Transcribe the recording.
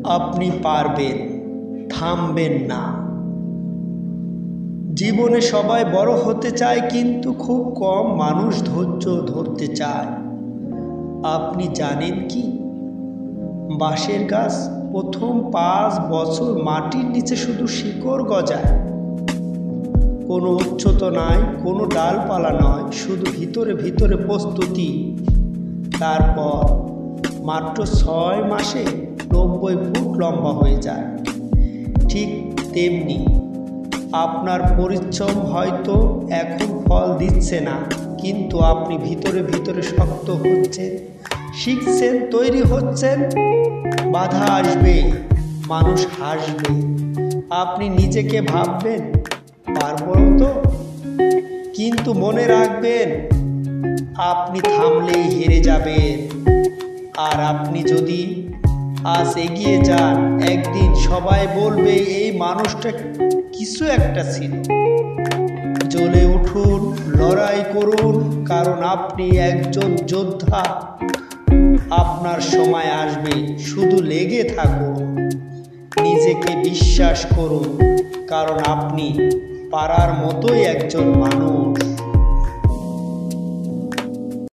আপনি পারবেন, থামবেন না। জীবনে সবাই বড় হতে চায়, কিন্তু খুব কম মানুষ ধৈর্য ধরতে চায়। আপনি জানেন কি, বাঁশের গাছ প্রথম 5 বছর মাটির নিচে শুধু শিকড় গজায়, কোনো উচ্চতা নাই, কোনো ডালপালা নয়, শুধু ভিতরে ভিতরে প্রস্তুতি। তারপর মাত্র 6 মাসে 90 ফুট লম্বা হয়ে যায়। ঠিক তেমনি আপনার পরিশ্রম হয়তো এখন ফল দিচ্ছে না, কিন্তু আপনি ভিতরে ভিতরে শক্ত হচ্ছেন, শিখছেন, তৈরি হচ্ছেন। বাধা আসবে, মানুষ হাসবে, আপনি নিজেকে ভাববেন পারবো তো, কিন্তু মনে রাখবেন আপনি থামলেই হেরে যাবেন। আর আপনি যদি আজ এগিয়ে যান, একদিন সবাই বলবে এই মানুষটা কিছু একটা ছিল। জ্বলে উঠুন, লড়াই করুন, কারণ আপনি একজন যোদ্ধা। আপনার সময় আসবে, শুধু লেগে থাকুন, নিজেকে বিশ্বাস করুন, কারণ আপনি পারার মতোই একজন মানুষ।